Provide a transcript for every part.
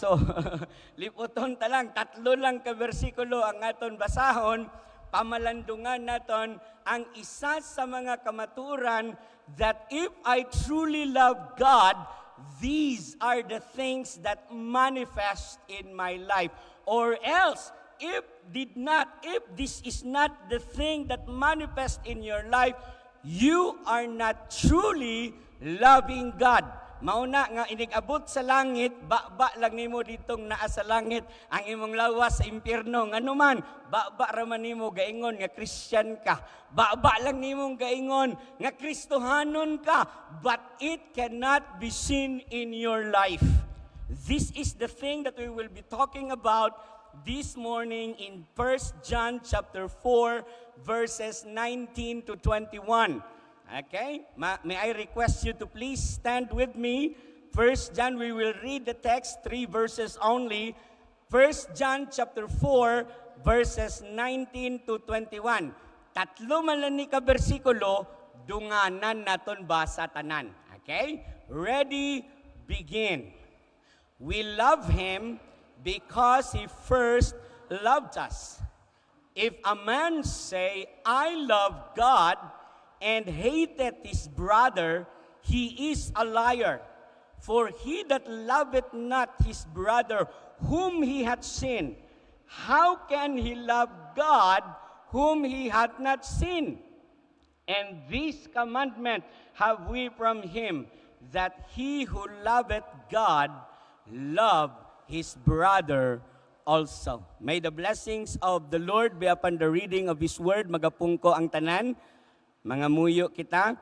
So, liputon ta lang, 3 lang ka bersikulo ang aton basahon, pamalandungan naton ang isa sa mga kamaturan that if I truly love God, these are the things that manifest in my life. Or else, if this is not the thing that manifests in your life, you are not truly loving God. Mauna nga inigabot sa langit, ba lang nimo ditong naa sa langit ang imong lawas sa impyerno. Nganuman, ba raman nimo gaingon nga Christian ka. Ba lang nimo gaingon nga Kristohanon ka, but it cannot be seen in your life. This is the thing that we will be talking about this morning in 1 John chapter 4 verses 19 to 21. Okay? May I request you to please stand with me. 1 John, we will read the text, 3 verses only. 1 John chapter 4 verses 19 to 21. 3 man lang ni ka bersikulo, dunganan naton ba sa tanan. Okay? Ready, begin. We love Him because He first loved us. If a man say, I love God, and hateth his brother, he is a liar. For he that loveth not his brother whom he hath seen, how can he love God whom he hath not seen? And this commandment have we from him, that he who loveth God love his brother also. May the blessings of the Lord be upon the reading of His word. Magapungko ang tanan. Mga muyo kita,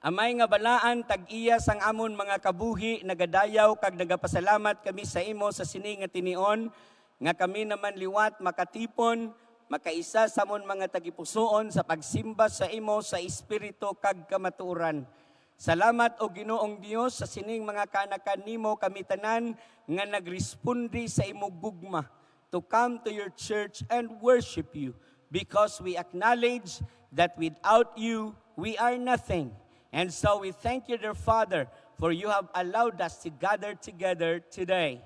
amay nga balaan, tag-iya sang amon mga kabuhi, nagadayaw, kag nagapasalamat kami sa imo sa sini nga tinion, nga kami naman liwat, makatipon, makaisa sa amon mga tagipusoon sa pagsimba sa imo sa espiritu kag kamatuoran. Salamat o Ginoong Dios sa sining mga kanakan nimo kami tanan nga nagrespondi sa imo gugma to come to your church and worship you, because we acknowledge that without you, we are nothing. And so we thank you, dear Father, for you have allowed us to gather together today.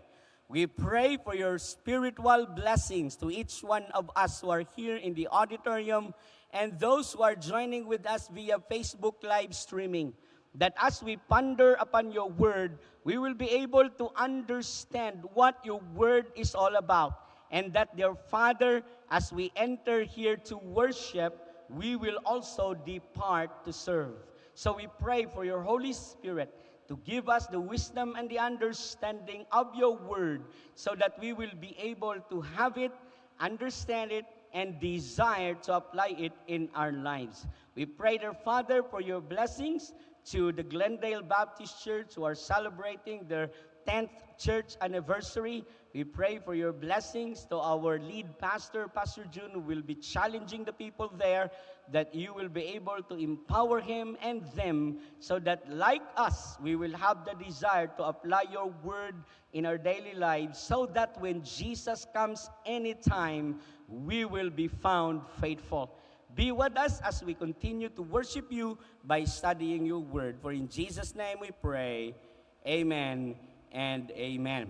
We pray for your spiritual blessings to each one of us who are here in the auditorium and those who are joining with us via Facebook live streaming, that as we ponder upon your word, we will be able to understand what your word is all about. And that, dear Father, as we enter here to worship, we will also depart to serve. So we pray for your Holy Spirit to give us the wisdom and the understanding of your word, so that we will be able to have it, understand it, and desire to apply it in our lives. We pray, dear Father, for your blessings to the Glendale Baptist Church who are celebrating their 10th church anniversary. We pray for your blessings to our lead pastor, Pastor June, who will be challenging the people there, that you will be able to empower him and them, so that like us, we will have the desire to apply your word in our daily lives, so that when Jesus comes anytime, we will be found faithful. Be with us as we continue to worship you by studying your word. For in Jesus' name we pray. Amen and amen.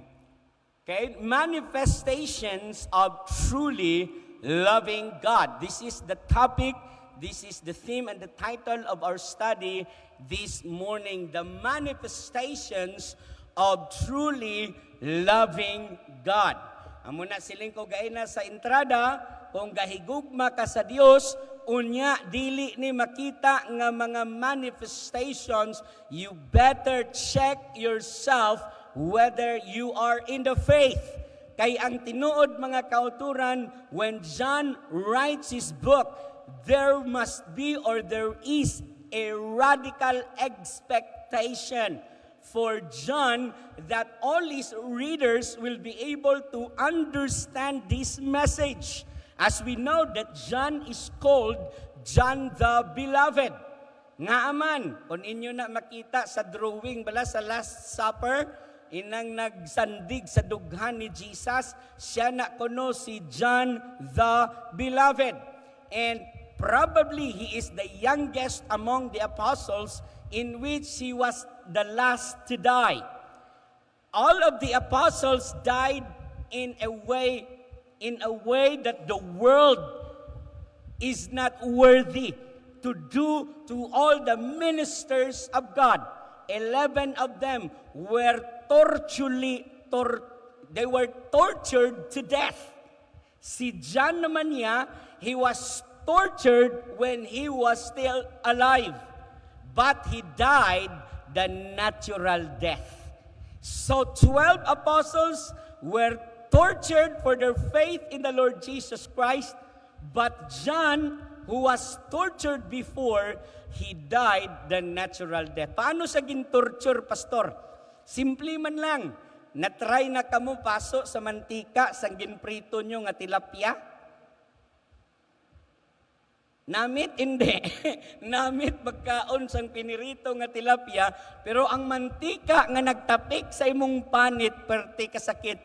Okay, manifestations of truly loving God. This is the topic, this is the theme and the title of our study this morning. The manifestations of truly loving God. Amo na siling ko gaina sa entrada, kung gahigugma ka sa Dios, unya dili ni makita nga mga manifestations, you better check yourself whether you are in the faith. Kay ang tinuod mga kauturan, when John writes his book, there must be or there is a radical expectation for John that all his readers will be able to understand this message. As we know that John is called John the Beloved. Nga aman, kung inyo na makita sa drawing bala sa Last Supper, inang nagsandig sa dughan ni Jesus, siya na kuno si John the Beloved. And probably he is the youngest among the apostles, in which he was the last to die. all of the apostles died in a way that the world is not worthy to do to all the ministers of God. 11 of them were they were tortured to death. Si John naman niya, he was tortured when he was still alive, but he died the natural death. So 12 apostles were tortured for their faith in the Lord Jesus Christ, but John, who was tortured before, he died the natural death. Paano sa gin-torture, pastor? Simple man lang, natry na kamo paso sa mantika sa ginprito nyo nga tilapia? Namit, hindi. Namit magkaon sang pinirito nga tilapia, pero ang mantika nga nagtapik sa imong panit, perti kasakit.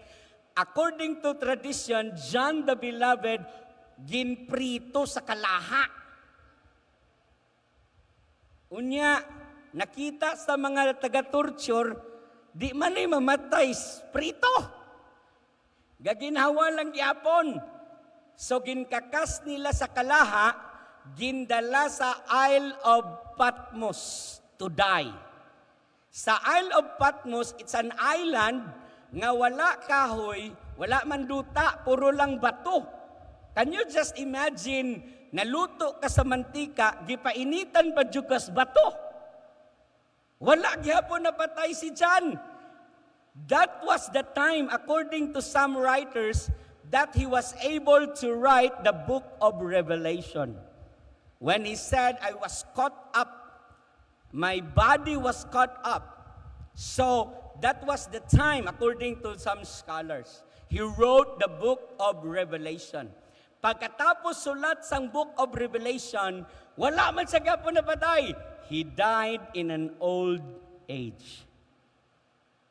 According to tradition, John the Beloved, ginprito sa kalaha. Unya, nakita sa mga taga-torture, di man ay mamatay, prito. Gaginhawa lang gyapon. So ginkakas nila sa kalaha, gindala sa Isle of Patmos to die. Sa Isle of Patmos, it's an island nga wala kahoy, wala man duta, puro lang bato. Can you just imagine, naluto ka sa mantika, gipainitan pa jukas bato? Wala gyapon napatay si John. That was the time, according to some writers, that he was able to write the book of Revelation. When he said, I was caught up, my body was caught up. So, that was the time, according to some scholars. He wrote the book of Revelation. Pagkatapos sulat sang book of Revelation, wala man sa gapon napatay. He died in an old age.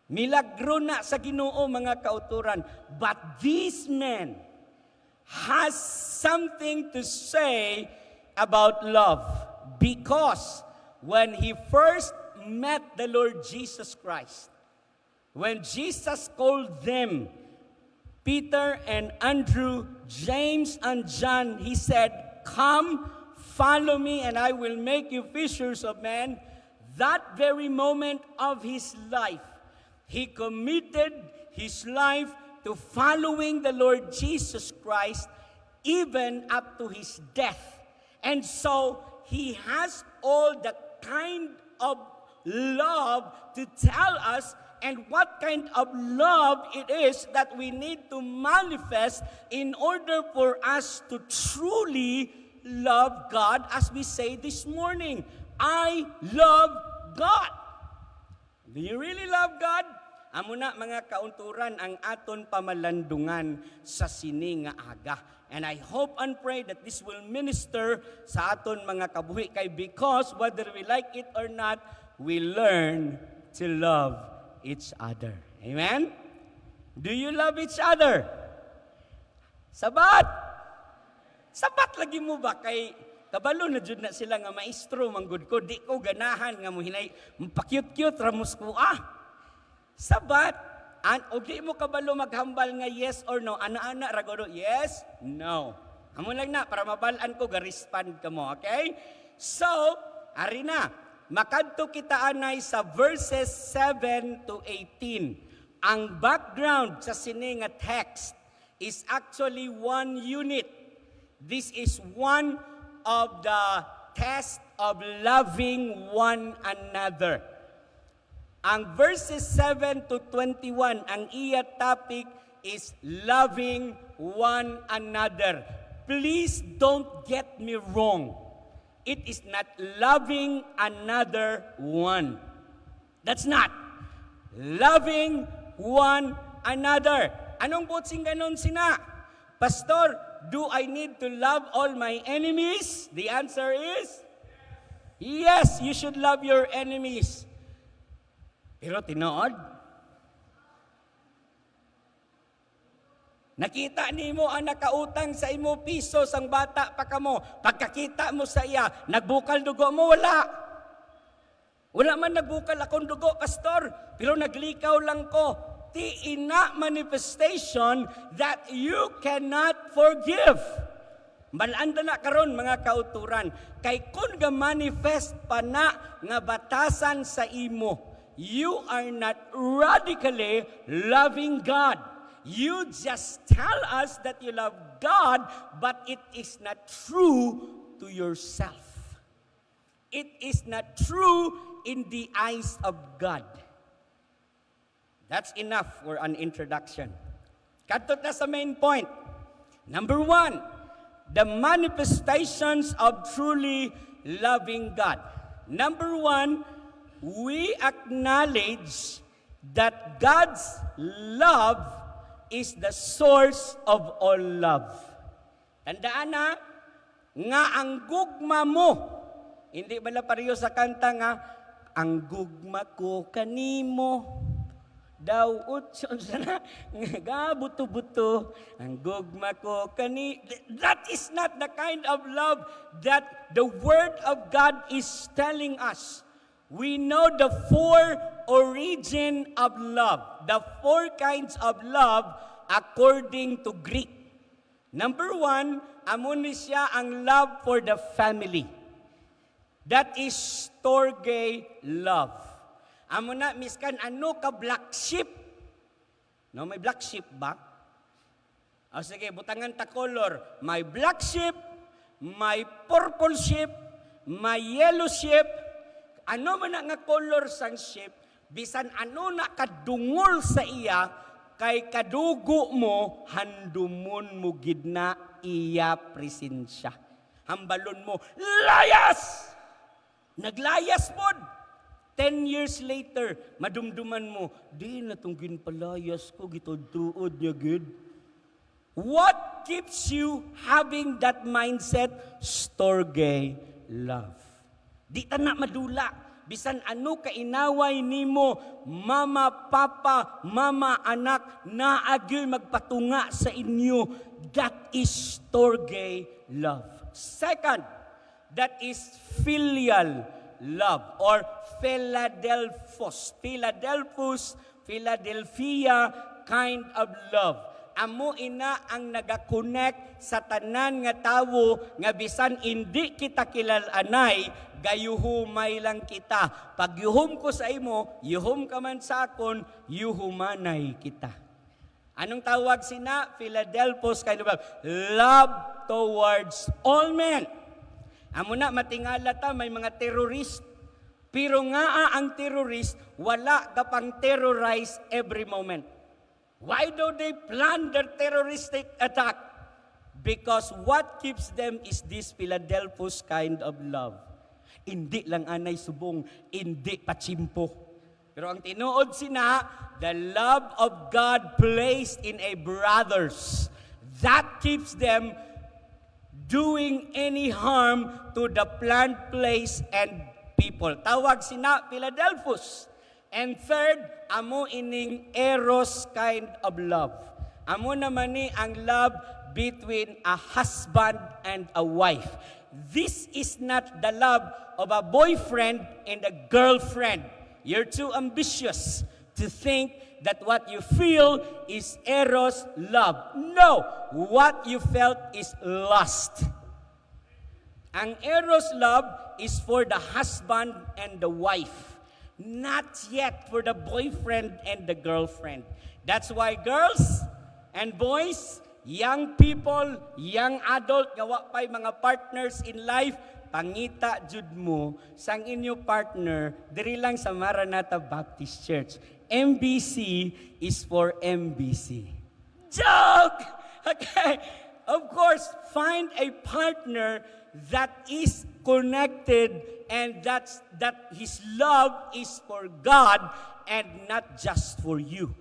Milagro na sa Ginoo mga kauturan. But this man has something to say about love. Because when he first met the Lord Jesus Christ, when Jesus called them, Peter and Andrew, James and John, he said, come, follow me, and I will make you fishers of men. That very moment of his life, he committed his life to following the Lord Jesus Christ, even up to his death. And so, he has all the kind of love to tell us, and what kind of love it is that we need to manifest in order for us to truly love God, as we say this morning, I love God. Do you really love God? Amo na mga kaunturan ang aton pamalandungan sa sini nga aga. And I hope and pray that this will minister sa aton mga kabuhi kay, because whether we like it or not, we learn to love each other. Amen? Do you love each other? Sabat! Sabat lagi mo ba kay kabalo na jud na sila nga maestro manggod ko, di ko ganahan nga mo hinay pakyut-kyut ramos ko Sabat, o di mo kabalo maghambal nga yes or no, ana-ana ragodo, yes, no. Amo lang na para mabalaan ko ga-respond ka mo, okay? So, ari na, makadto kita anay sa verses 7 to 18. Ang background sa sini nga text is actually one unit. This is one of the test of loving one another. Ang verses 7 to 21, ang iya topic is loving one another. Please don't get me wrong. It is not loving another one. That's not. Loving one another. Anong butsing ganon sina? Pastor, do I need to love all my enemies? The answer is, yes, you should love your enemies. Pero tinood, nakita nimo ang nakautang sa imo piso sang bata pa kamo, pagkakita mo sa iya, nagbukal dugo mo, wala. Wala man nagbukal akong dugo, pastor, pero naglikaw lang ko. Ti ina manifestation that you cannot forgive. Malanda na karon mga kauturan, kay kun ga manifest pa na nga batasan sa imo, you are not radically loving God. You just tell us that you love God, but it is not true to yourself. It is not true in the eyes of God. That's enough for an introduction. Kadto na sa main point. Number 1, the manifestations of truly loving God. Number 1, we acknowledge that God's love is the source of all love. Tandaan na, nga ang gugma mo, hindi bala pareho sa kanta nga, ang gugma ko kanimo, daw utson sana, nga buto-buto, ang gugma ko That is not the kind of love that the Word of God is telling us. We know the 4 origin of love, the 4 kinds of love according to Greek. Number 1, amo ni siya ang love for the family. That is storge love. Amo na, miskan, ano ka black sheep? No, may black sheep ba? O sige, butangan ta color. May black sheep, may purple sheep, may yellow sheep. Ano man nga color sang sheep, bisan ano na kadungol sa iya, kay kadugo mo, handumon mo gidna iya presensya. Hambalon mo, layas! Naglayas pod! 10 years later, madumduman mo, di na itong ginpalayas ko, gitod-tuod niya, gid. What keeps you having that mindset? Storge love. Di ta na madula. Bisan ano kainaway nimo, mama, papa, mama, anak, naagil magpatunga sa inyo. That is storge love. Second, that is filial love or Philadelphia kind of love. Amo ina ang nagakonek sa tanan nga tawo nga bisan hindi kita kilalanay, gayuhumay lang kita. Pag yuhum ko sa imo, yuhum ka man sa akon, yuhumanay kita. Anong tawag sina? Philadelphos kind of love. Love towards all men. Amo na matingala ta may mga terrorist. Pero nga ang terrorist wala ka pang terrorize every moment. Why do they plan their terroristic attack? Because what keeps them is this Philadelphos kind of love. Hindi lang anay subong, hindi pachimpo. Pero ang tinuod sina, the love of God placed in a brothers. That keeps them doing any harm to the plant, place, and people. Tawag sina Philadelphos. And third, amo ining eros kind of love. Amo naman ni ang love between a husband and a wife. This is not the love of a boyfriend and a girlfriend. You're too ambitious to think that what you feel is eros love. No! What you felt is lust. Ang eros love is for the husband and the wife. Not yet for the boyfriend and the girlfriend. That's why girls and boys, young people, young adult, gawa pa'y mga partners in life, pangita jud mo sang inyo partner diri lang sa Maranatha Baptist Church. MBC is for MBC. Joke! Okay. Of course, find a partner that is connected and that his love is for God and not just for you.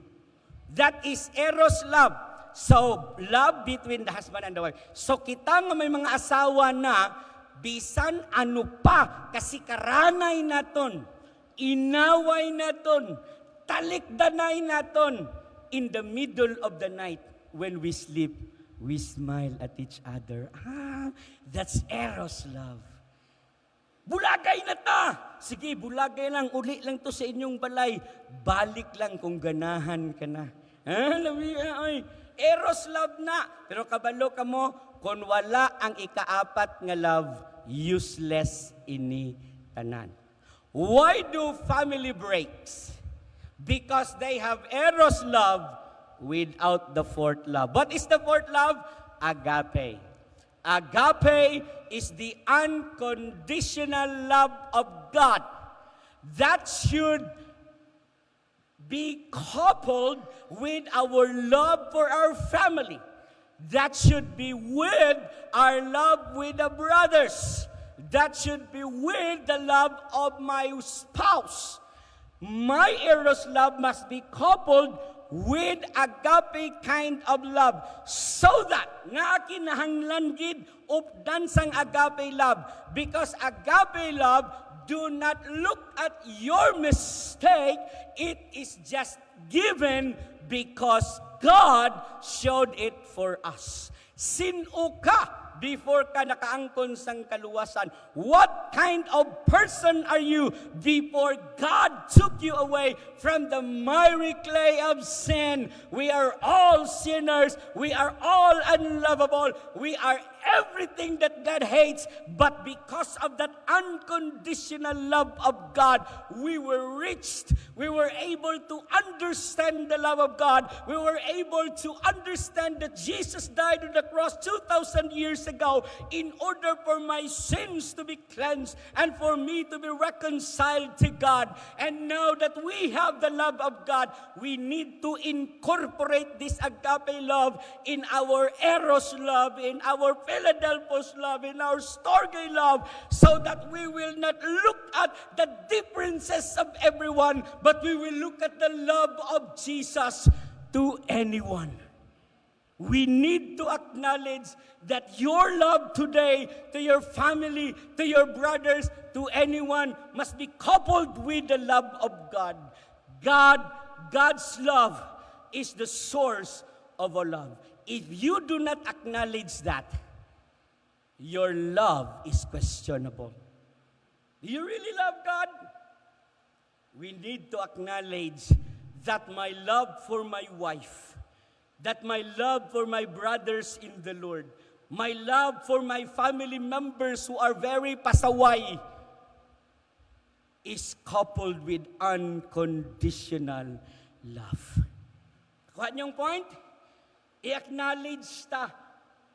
That is eros love. So, love between the husband and the wife. So, kita nga may mga asawa na bisan ano pa, kasi karanay naton, inaway naton, talikdanay naton, in the middle of the night, when we sleep, we smile at each other. That's eros love. Bulagay na ta! Sige, bulagay lang, uli lang to sa inyong balay. Balik lang kung ganahan ka na. Labi, ay, eros love na. Pero kabalo ka mo, kung wala ang ikaapat nga love, useless ini tanan. Why do family breaks? Because they have eros love without the fourth love. What is the fourth love? Agape. Agape is the unconditional love of God that should be coupled with our love for our family. That should be with our love with the brothers. That should be with the love of my spouse. My eros love must be coupled with agape kind of love, so that nga kinahanglan gid updan sang agape love, because agape love do not look at your mistake. It is just given because God showed it for us. Sino ka before ka nakaangkon sang kaluwasan? What kind of person are you before God took you away from the miry clay of sin? We are all sinners. We are all unlovable. We are everything that God hates. But because of that unconditional love of God, we were reached. We were able to understand the love of God. We were able to understand that Jesus died on the cross 2,000 years ago in order for my sins to be cleansed and for me to be reconciled to God. And now that we have the love of God, we need to incorporate this agape love in our eros love, in our Philadelphos love, in our storge love, so that we will not look at the differences of everyone, but we will look at the love of Jesus to anyone. We need to acknowledge that your love today to your family, to your brothers, to anyone must be coupled with the love of God. God's love is the source of all love. If you do not acknowledge that, your love is questionable. Do you really love God? We need to acknowledge that my love for my wife, that my love for my brothers in the Lord, my love for my family members who are very pasaway, is coupled with unconditional love. Kuha niyong point? I-acknowledge ta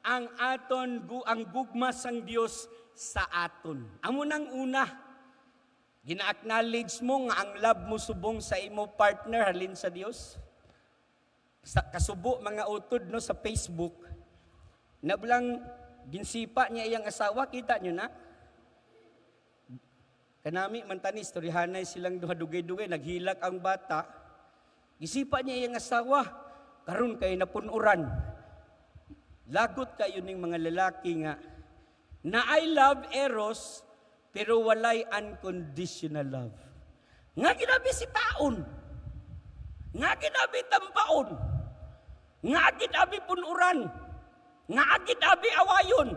ang ang gugma sang Dios sa aton. Amo nang una, gina-acknowledge mo nga ang love mo subong sa imo partner halin sa Dios. Sa kasubo mga utod no sa Facebook, nablang ginsipa niya iyang asawa, kita nyo na? Kanami man tani istoryahanay silang duha-dugay-dugay, naghilak ang bata. Gisipa niya iyang asawa, karon kay napunuran. Lagot kayo ning mga lalaki nga na I love eros pero walay unconditional love. Nga ginabi si taon. Nga ginabi tampaon. Nga ginabi punuran. Nga ginabi awayon.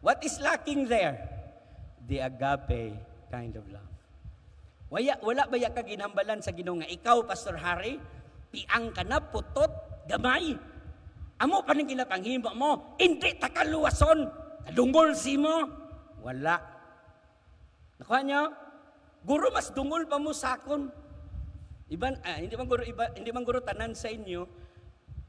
What is lacking there? The agape kind of love. Wala ba ya ka ginhambalan sa Ginoo nga ikaw, Pastor Harry, piang ka na, putot, gamay. Amo pa ning ginapanghimo mo, hindi ta kaluwason, kadungol si mo. Wala. Nakuha niyo? Guro mas dungol pa mo sakon. Hindi man guro tanan sa inyo,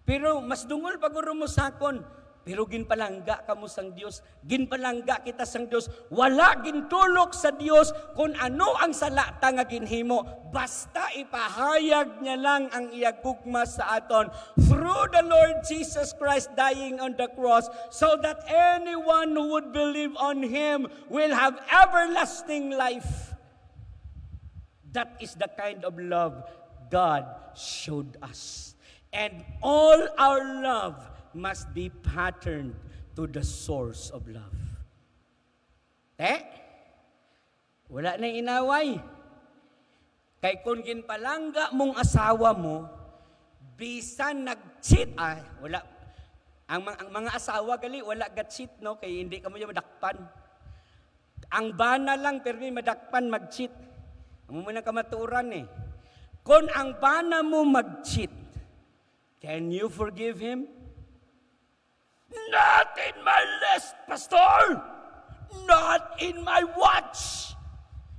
pero mas dungol pa guro mo sakon. Pero ginpalangga ka mo sang Dios, ginpalangga kita sang Dios. Wala gintulok sa Dios kung ano ang salata nga ginhimo. Basta ipahayag niya lang ang iyagugma sa aton through the Lord Jesus Christ dying on the cross, so that anyone who would believe on Him will have everlasting life. That is the kind of love God showed us. And all our love must be patterned to the source of love. Wala na inaway. Kay kung ginpalangga mong asawa mo, bisan nag-cheat, wala. Ang mga asawa gali, wala ga-cheat, no? Kay hindi ka mo yung madakpan. Ang bana lang, permi madakpan, mag-cheat. Amo mo na kamaturan eh. Kung ang bana mo mag-cheat, can you forgive him? Not in my list, Pastor! Not in my watch!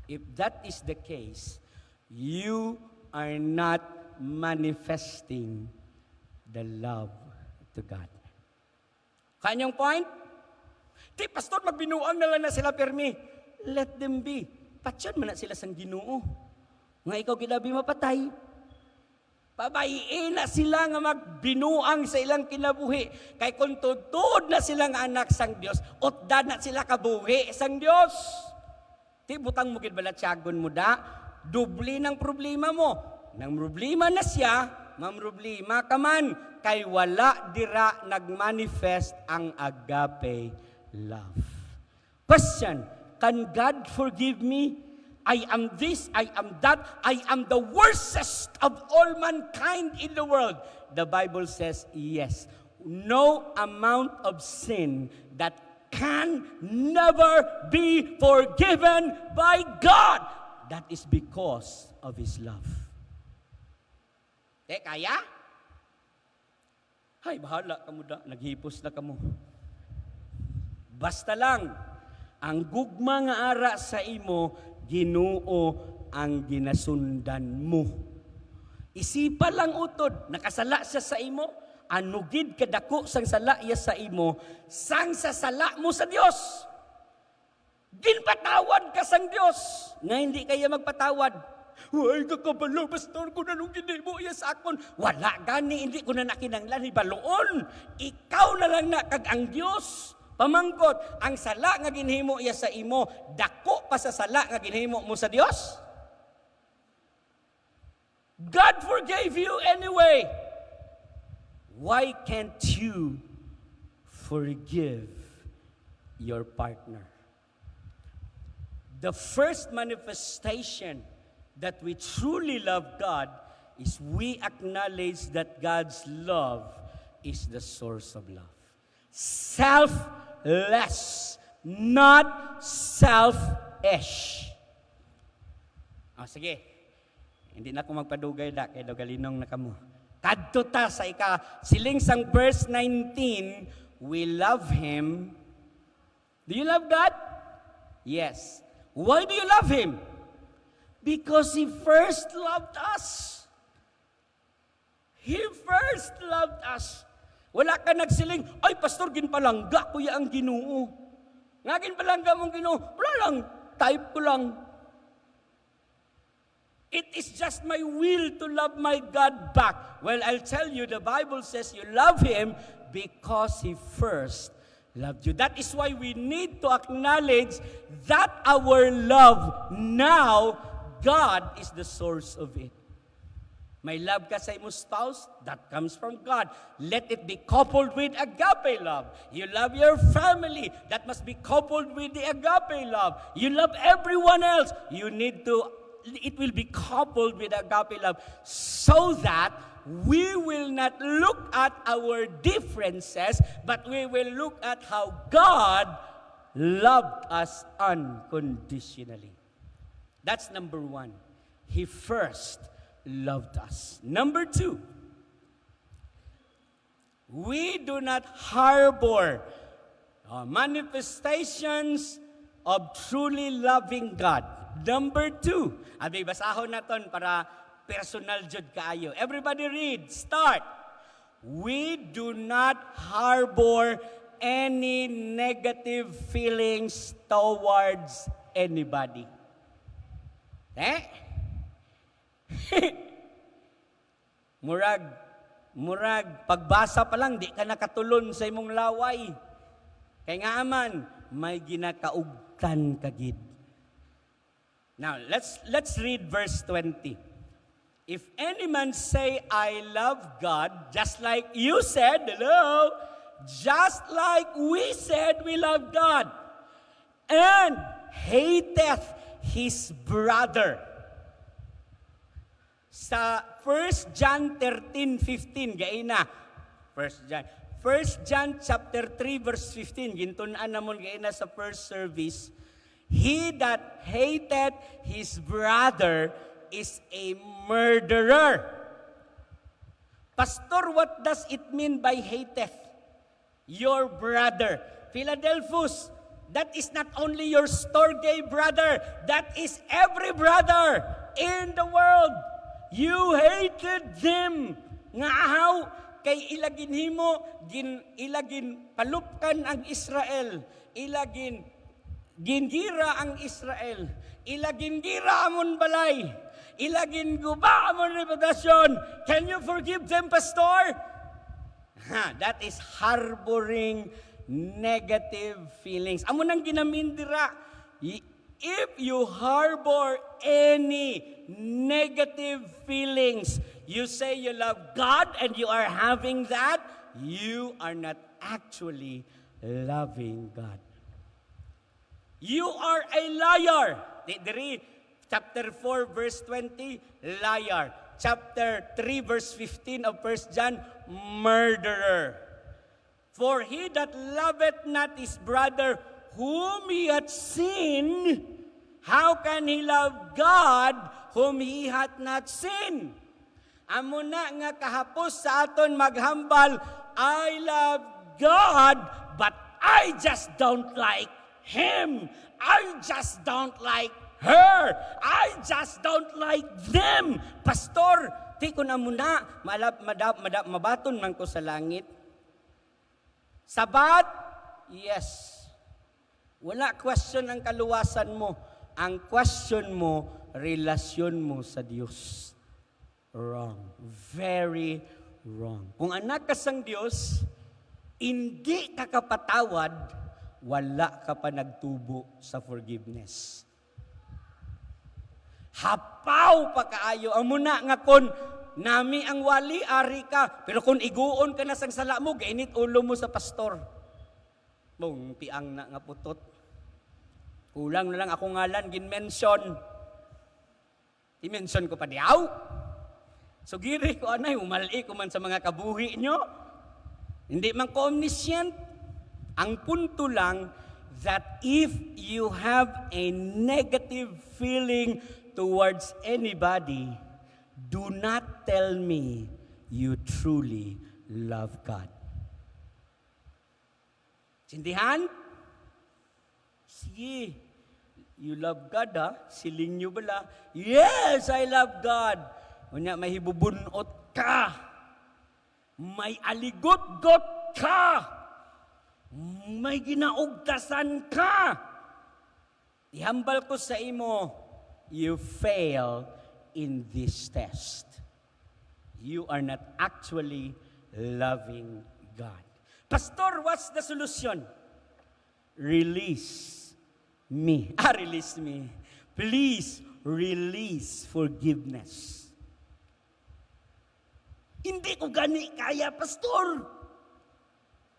If that is the case, you are not manifesting the love to God. Kanyang point? Di, Pastor, magbinuang na lang na sila, permi. Let them be. Patyan man na sila sang Ginoo. Nga ikaw ginabi mapatay. Pabayiin na sila nga magbinuang sa ilang kinabuhi. Kay kung tutod na silang anak sang Dios, utda na sila kabuhi sang Dios. Di, butang mo gidbalatyagon mo da, dubli ng problema mo. Nang problema na siya, mamroblema ka man. Kay wala dira nagmanifest ang agape love. Question, can God forgive me? I am this, I am that, I am the worstest of all mankind in the world. The Bible says yes. No amount of sin that can never be forgiven by God. That is because of His love. Kaya? Ay, bahala ka mo da. Naghipos na ka mo. Basta lang, ang gugma nga ara sa imo, Ginoo ang ginasundan mo. Isipa lang utod, nakasala siya sa imo, anugid kadako sang sala iya sa imo, sang sasala mo sa Dios. Ginpatawad ka sang Dios, nga hindi kaya magpatawad. Huwag kakabalo, Pastor, kung anong ginimo iya sa akon. Wala gani, hindi ko na nakinanglan, ibaloon. Ikaw na lang na kag ang Dios. Pamangkot, ang sala nga ginhimo iya sa imo, dako pa sa sala nga ginhimo mo sa Dios. God forgave you anyway. Why can't you forgive your partner? The first manifestation that we truly love God is we acknowledge that God's love is the source of love. Selfless, not selfish. Sige. Hindi na ako magpadugay da, kay dogalinong na kamo. Kadto ta sa siling sang verse 19, we love Him. Do you love God? Yes. Why do you love Him? Because He first loved us. He first loved us. Wala ka nagsiling, ay Pastor, ginpalangga kuya ang Ginoo. Nga ginpalangga mong Ginoo, wala lang, type ko lang. It is just my will to love my God back. Well, I'll tell you, the Bible says you love Him because He first loved you. That is why we need to acknowledge that our love now, God is the source of it. May love ka sa imong spouse, that comes from God. Let it be coupled with agape love. You love your family, that must be coupled with the agape love. You love everyone else, it will be coupled with agape love so that we will not look at our differences, but we will look at how God loved us unconditionally. That's number one. He first loved us. Number two, we do not harbor manifestations of truly loving God. Number two, abi basahon naton para personal jud kaayo. Everybody read, start. We do not harbor any negative feelings towards anybody. Murag, pagbasa pa lang, di ka nakatulon sa imong laway. Kaya nga aman, may ginakaugtan kagid. Now, let's read verse 20. If any man say, I love God, just like you said, hello, just like we said we love God, and hateth his brother. Sa 1 John 13:15, gaina. 1 John chapter 3 verse 15, gintunan namon gaina sa first service. He that hateth his brother is a murderer. Pastor, what does it mean by hateth? Your brother. Philadelphus, that is not only your Storge brother, that is every brother in the world. You hated them. Nga ahaw, kay ilagin himo, ilagin palupkan ang Israel, ilagin gingira ang Israel, ilagin gira amon balay, ilagin guba amon reputasyon. Can you forgive them, Pastor? That is harboring negative feelings. Amo nang ginamindira. If you harbor any negative feelings, you say you love God and you are having that, you are not actually loving God. You are a liar. Chapter 4, verse 20, liar. Chapter 3, verse 15 of 1 John, murderer. For he that loveth not his brother whom he hath seen, how can he love God whom he hath not seen? Amo na nga kahapos sa aton maghambal, I love God, but I just don't like him. I just don't like her. I just don't like them. Pastor, di ko na muna, mabaton man ko sa langit. Sabat? Yes. Wala question ang kaluwasan mo. Ang question mo, relasyon mo sa Diyos. Wrong. Very wrong. Kung anak ka sang Diyos, hindi ka kapatawad, wala ka pa nagtubo sa forgiveness. Hapaw pa kaayo. Amo na nga kon, nami ang wali, ari ka. Pero kung iguon ka na sang sala mo, gainit ulo mo sa pastor. Bong, piang na nga putot. Kulang na lang ako ngalan, gin-mention. I-mention ko pa diyaw. So giri ko, anay, umali ko man sa mga kabuhi nyo. Hindi man ko omniscient. Ang punto lang, that if you have a negative feeling towards anybody, do not tell me you truly love God. Sindihan? Sige. You love God, ha? Siling nyo bala? Yes, I love God. Unya, may hibubunot ka. May aligot-got ka. May ginaugtasan ka. Ihambal ko sa imo, you fail in this test. You are not actually loving God. Pastor, what's the solution? Release me. Release me. Please release forgiveness. Hindi ko gani kaya, Pastor.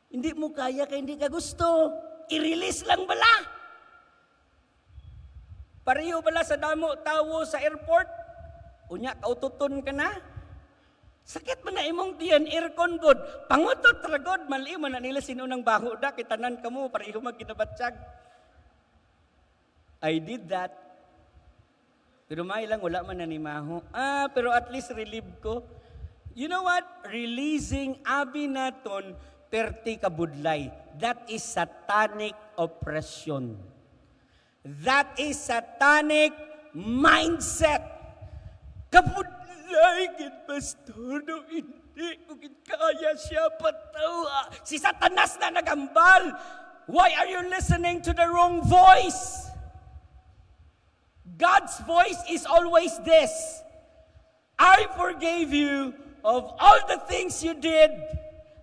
Hindi mo kaya kaya hindi ka gusto. I-release lang bala. Pareho bala sa damo tawo sa airport. Unya, kaututon ka na. Sakit man na imong tiyan, aircon good. Pangutot ragod, mali man na nila sinunang baho da, kitanan ka mo, pareho magkinabatsyag. I did that. Pero may lang, wala man nanimaho. Pero at least relieve ko. You know what? Releasing abi naton, perti kabudlay. That is satanic oppression. That is satanic mindset. Kabudlay, kid Pastor, no, hindi ko kaya siya patawa. Si Satanas na nagambal. Why are you listening to the wrong voice? God's voice is always this. I forgave you of all the things you did.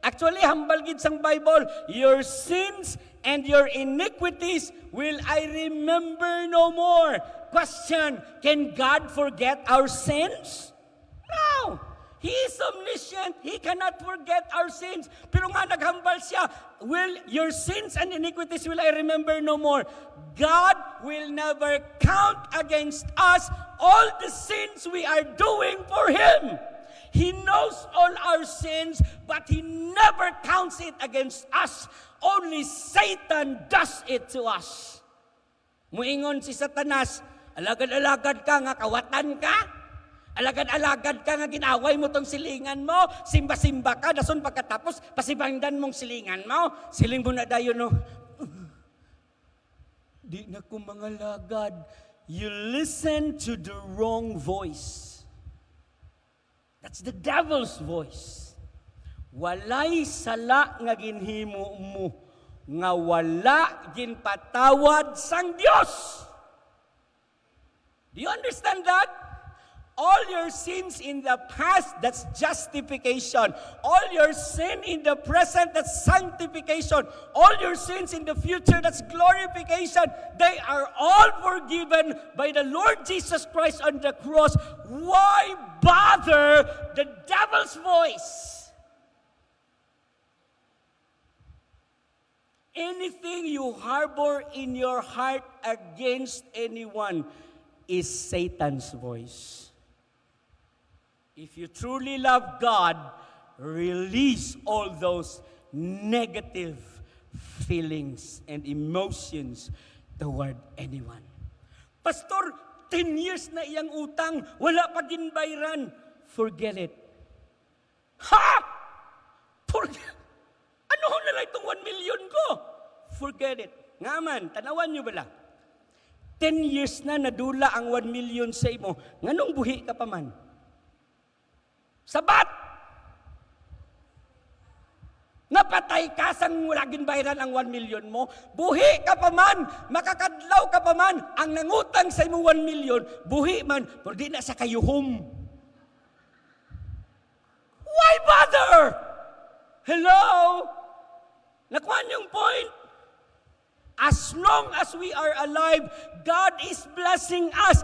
Actually, hambal gid sang Bible, your sins and your iniquities will I remember no more. Question, can God forget our sins? No. He is omniscient. He cannot forget our sins. Pero nga naghambal siya, will your sins and iniquities will I remember no more. God will never count against us all the sins we are doing for Him. He knows all our sins, but He never counts it against us. Only Satan does it to us. Muingon si Satanas, alagad-alagad ka nga, kawatan ka. Alagad-alagad ka nga, ginaway mo tong silingan mo. Simba-simba ka, dason pagkatapos, pasibangdan mong silingan mo. Siling mo na dayo, no? Di na ko mga lagad. You listen to the wrong voice. That's the devil's voice. Walay sala nga ginhimo mo, nga wala ginpatawad sang Dios. Do you understand that? All your sins in the past, that's justification. All your sin in the present, that's sanctification. All your sins in the future, that's glorification. They are all forgiven by the Lord Jesus Christ on the cross. Why bother the devil's voice? Anything you harbor in your heart against anyone is Satan's voice. If you truly love God, release all those negative feelings and emotions toward anyone. Pastor, 10 years na iyang utang, wala pa ginbayran. Forget it. Ha? Ano ho na lang itong 1 million ko? Forget it. Nga man, tanawan nyo bala? 10 years na nadula ang 1 million sa imo. Nganong buhi ka pa man? Sabat! Napatay ka sang wala ginbayran ang 1 million mo. Buhi ka pa man, makakadlaw ka pa man, ang nangutang sa imo 1 million, buhi man, pero di na sa kayuhom. Why bother? Hello? Nakuha niyong point? As long as we are alive, God is blessing us.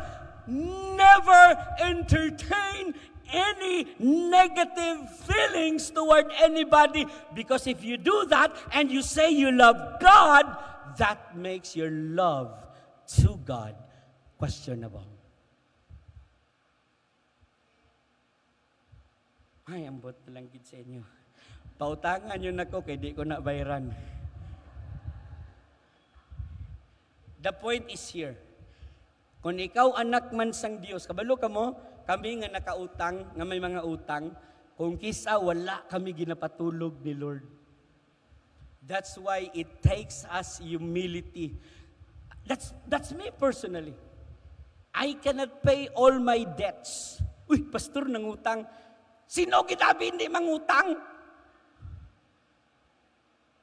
Never entertain any negative feelings toward anybody, because if you do that and you say you love God, that makes your love to God questionable. Ay, ambot na lang gid sa inyo. Pautangan yun ako kay di ko na bayran. The point is here. Kung ikaw anak man sang Dios, kabalo ka mo, kami nga nakautang, nga may mga utang, kung kisa wala kami ginapatulog ni Lord. That's why it takes us humility. That's me personally. I cannot pay all my debts. Uy, pastor, nangutang. Sino kitabi hindi mangutang?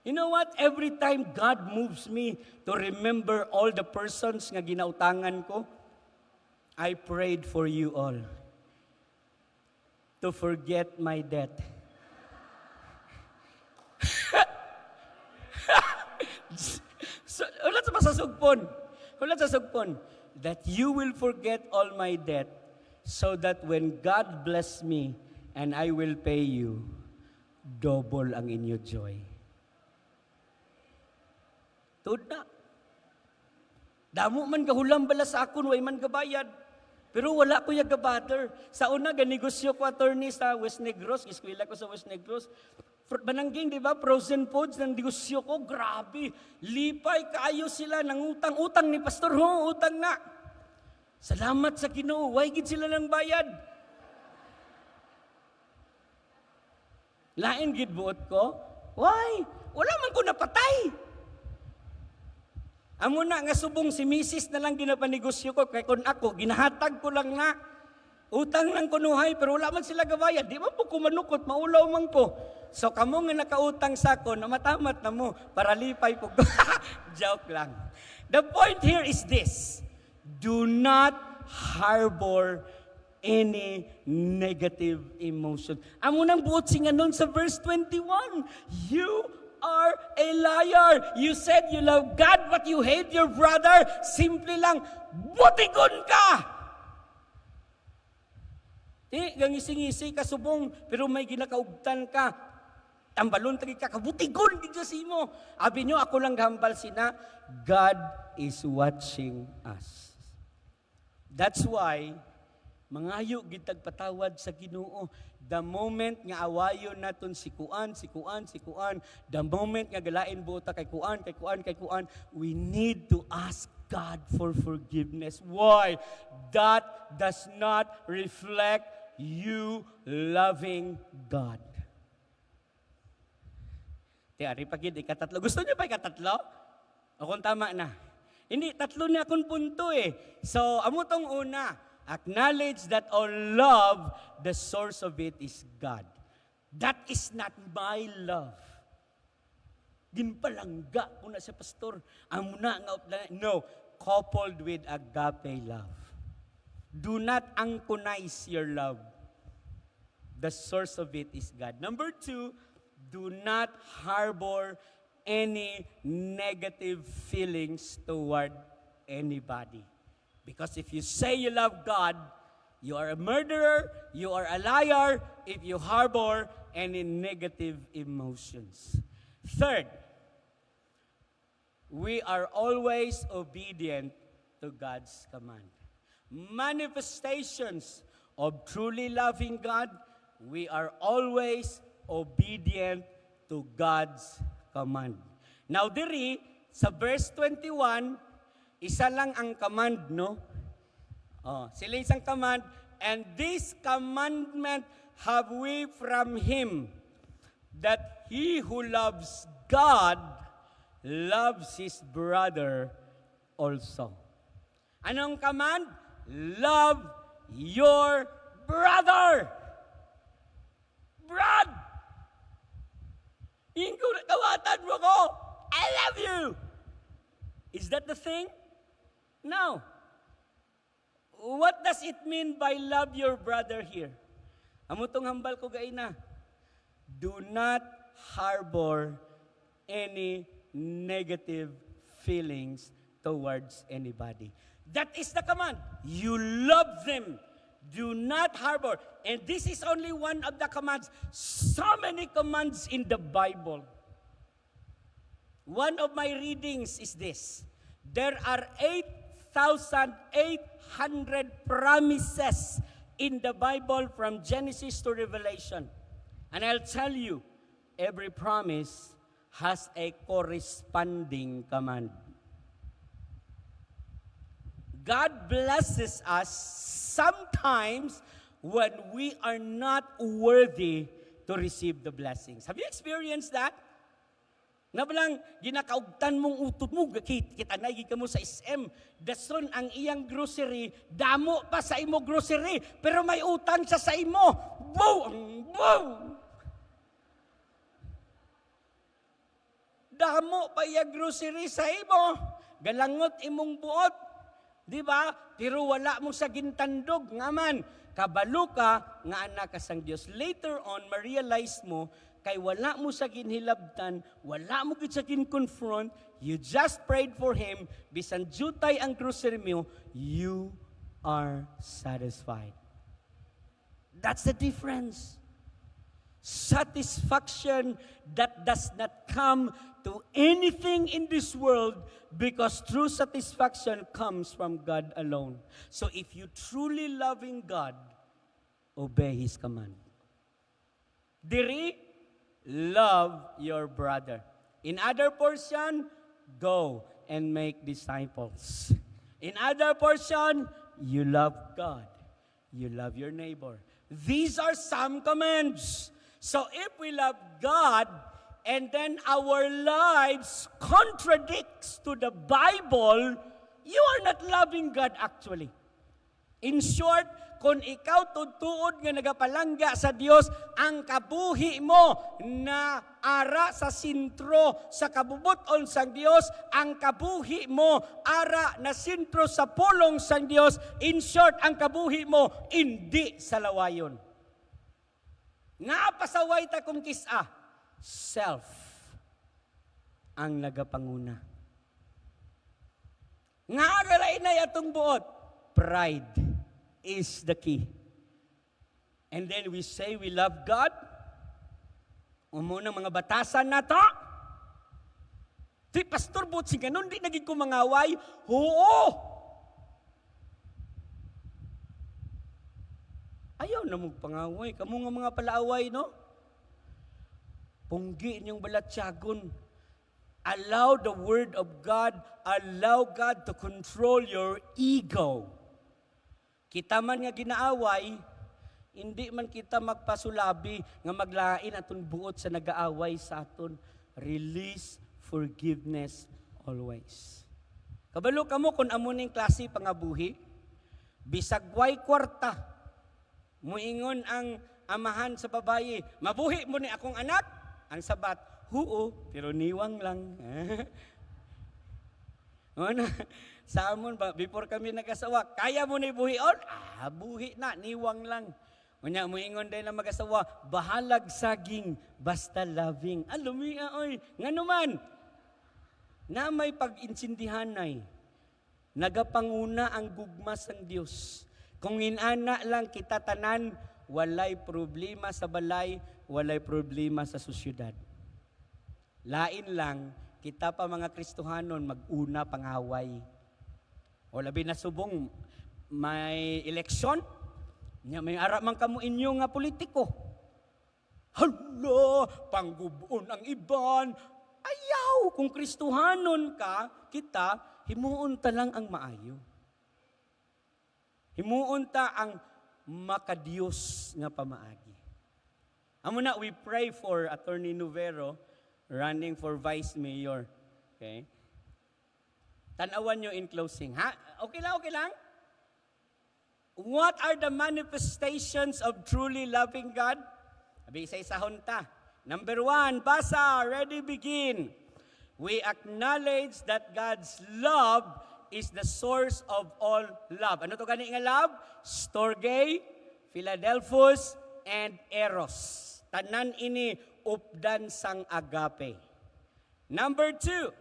You know what? Every time God moves me to remember all the persons nga ginautangan ko, I prayed for you all to forget my debt. So, ulat sa masasugpon. Ulat sa sugpon. That you will forget all my debt so that when God bless me and I will pay you, double ang inyo joy. Tuod na. Damo man kahulam bala sa akon, way man kabayad. Pero wala ko yung gabater. Sa una, ganegosyo ko attorney sa West Negros. Iskwila ko sa West Negros. Banangging, di ba? Frozen foods ng negosyo ko. Grabe. Lipay, kaayo sila ng utang. Utang ni Pastor, ho, utang na. Salamat sa Ginoo. Why gid sila ng bayad? Lain gid buot ko. Why? Wala man ko napatay. Amo na nga subong si Mrs. na lang ginapanegosyo ko, kay kun ako, ginahatag ko lang na. Utang ng kunuhay, pero wala man sila gabayad. Di ba po kumanukot, maulaw man ko. So kamo nga nakautang sa ako, namatamat na mo, para lipay po. Joke lang. The point here is this. Do not harbor any negative emotion. Amo nang buot singa nun sa verse 21. You are a liar. You said you love God but you hate your brother. Simple lang, butigon ka. Gangisi-ngisi ka subong, pero may ginakaugtan ka. Tambalon tagi ka, kabutigon din sa mo. Abi nyo, ako lang gahambal sina. God is watching us. That's why, mangayo gitag patawad sa Ginoo. The moment nga awayon naton si kuan, the moment nga galain buta kay kuan, we need to ask God for forgiveness. Why? That does not reflect you loving God. Tiyari pagid, ikatatlo. Gusto niyo pa ikatatlo? O kung tama na. Hindi, tatlo na akong punto eh. So, amo tong una, acknowledge that all love, the source of it is God. That is not my love. Ginpalangga ko na sa pastor. Amo na nga no, coupled with agape love. Do not anconize your love. The source of it is God. Number 2, do not harbor any negative feelings toward anybody. Because if you say you love God, you are a murderer, you are a liar if you harbor any negative emotions. Third, we are always obedient to God's command. Manifestations of truly loving God, we are always obedient to God's command. Now, diri, sa verse 21, isa lang ang command, no? Sila isang command, and this commandment have we from Him, that he who loves God loves his brother also. Anong command? Love your brother. Brad! Ingko na kawatan mo ko. I love you. Is that the thing? No. What does it mean by love your brother here? Amo tong hambal ko gaina. Do not harbor any negative feelings towards anybody. That is the command. You love them. Do not harbor. And this is only one of the commands. So many commands in the Bible. One of my readings is this. There are 8,800 promises in the Bible from Genesis to Revelation. And I'll tell you, every promise has a corresponding command. God blesses us sometimes when we are not worthy to receive the blessings. Have you experienced that? Na balang ginakaugtan mong utod mo, kita naigi ka mo sa SM, dason ang iyang grocery, damo pa sa imo grocery, pero may utang siya sa imo. Boom! Boom! Damo pa iya grocery sa imo, galangot imong buot. Di ba? Pero wala mo sa gintandog, nga man, kabalo ka, nga anak ka sang Diyos. Later on, ma-realize mo, kay wala mo sa ginhilabtan, wala mo gid sa gin-confront, you just prayed for Him, bisan jutay ang grocery mo, you are satisfied. That's the difference. Satisfaction that does not come to anything in this world because true satisfaction comes from God alone. So if you truly loving God, obey His command. Diri, love your brother. In other portion, go and make disciples. In other portion, you love God. You love your neighbor. These are some commands. So if we love God, and then our lives contradicts to the Bible, you are not loving God actually. In short, kung ikaw tutuod nga nagapalangga sa Dios, ang kabuhi mo na ara sa sintro sa kabubuton sang Dios, ang kabuhi mo ara na sintro sa pulong sang Dios, in short, ang kabuhi mo hindi sa lawayon. Nga pasaway ta kung kisa, self ang nagapanguna. Nga agalay na yatong buot, pride is the key. And then we say we love God. Umunang mga batasan na to. Di, Pastor, buot si ganun, di naging kumangaway. Oo! Ayaw na mong pangaway. Kamu nga mga palaaway, no? Punggi niyong balatyagon. Allow the Word of God, allow God to control your ego. Kita man nga ginaaway, hindi man kita magpasulabi nga maglain aton buot sa nagaaway sa aton. Release forgiveness always. Kabalo kamo kung amo ning klase pangabuhi, bisag way kwarta, muingon ang amahan sa babaye, mabuhi mo ni akong anak, ang sabat, huo, pero niwang lang. Sa amon ba, before kami nag-asawa, kaya mo ni buhion? Buhi na, niwang lang. Unya, muingon din na mag-asawa, bahalag saging, basta loving. Lumiya, oy, nga naman, na may pag-insindihanay, nagapanguna ang gugmas ng Diyos. Kung inana lang kita tanan, walay problema sa balay, walay problema sa sosyudad. Lain lang, kita pa mga Kristohanon mag-una pangaway. O labi na subong, may eleksyon, may ara man kamo inyo nga politiko. Hala, panggubuon ang iban. Ayaw, kung Kristohanon ka, kita, himuon ta lang ang maayo. Himuon ta ang makadiyos nga pamaagi. Amo na, we pray for Attorney Novero running for Vice Mayor. Okay? Tanawan nyo in closing. Ha? Okay lang? What are the manifestations of truly loving God? Sabi isa-isahon ta. Number 1, basa, ready, begin. We acknowledge that God's love is the source of all love. Ano to gani nga love? Storge, Philadelphus, and Eros. Tanan ini updan sang agape. Number 2,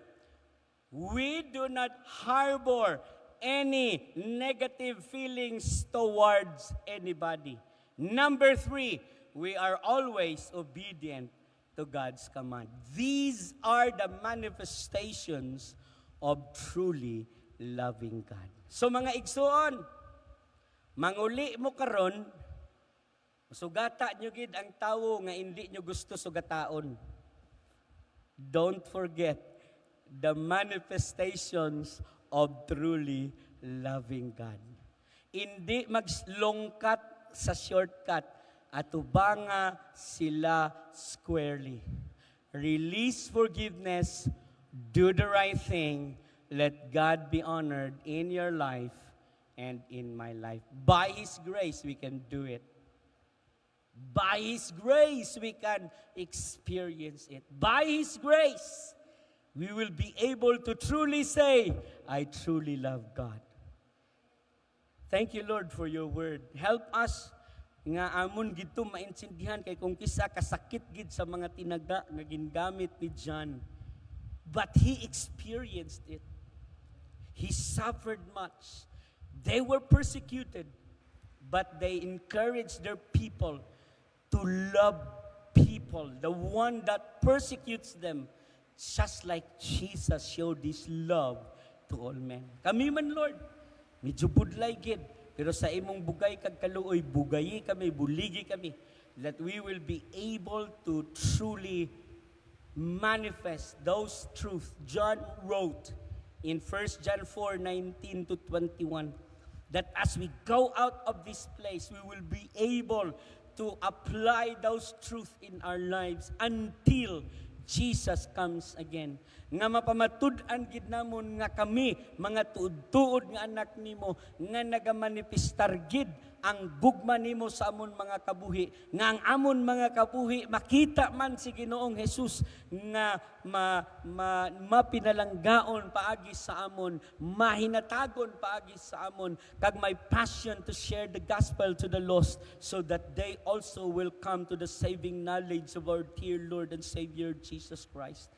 we do not harbor any negative feelings towards anybody. Number 3, we are always obedient to God's command. These are the manifestations of truly loving God. So mga igsoon, manguli mo karon, sugata nyo gid ang tawo nga hindi nyo gusto sugataon. Don't forget the manifestations of truly loving God. Hindi maglongkat sa shortcut at ubanga sila squarely. Release forgiveness, do the right thing, let God be honored in your life and in my life. By His grace, we can do it. By His grace, we can experience it. By His grace, we will be able to truly say, I truly love God. Thank you, Lord, for your word. Help us nga amon gito maintindihan kay kung kisa kasakit gid sa mga tinaga nga gingamit ni John. But he experienced it. He suffered much. They were persecuted, but they encouraged their people to love people, the one that persecutes them, just like Jesus showed His love to all men. Kami man, Lord, medyo budlay gid, pero sa imong bugay kag kaluoy, bugayi kami, buligi kami, that we will be able to truly manifest those truths John wrote in 1 John 4:19 to 21, that as we go out of this place, we will be able to apply those truths in our lives until Jesus comes again. Nga mapamatud-an gid namon nga kami, mga tuod-tuod nga anak nimo, nga nagamanifestar gid ang gugma nimo sa amon mga kabuhi, nga ang amon mga kabuhi makita man si Ginoong Hesus nga mapinalanggaon paagi sa amon, mahinatagon paagi sa amon, kag may passion to share the gospel to the lost so that they also will come to the saving knowledge of our dear Lord and Savior Jesus Christ.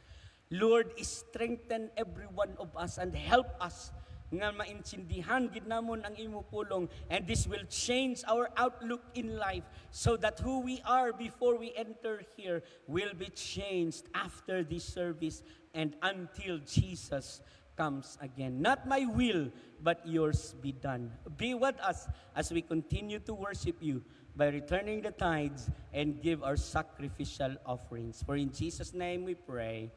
Lord, strengthen every one of us and help us nga maintindihan gid namon ang imo pulong, and this will change our outlook in life so that who we are before we enter here will be changed after this service and until Jesus comes again. Not my will, but yours be done. Be with us as we continue to worship you by returning the tithes and give our sacrificial offerings. For in Jesus' name we pray.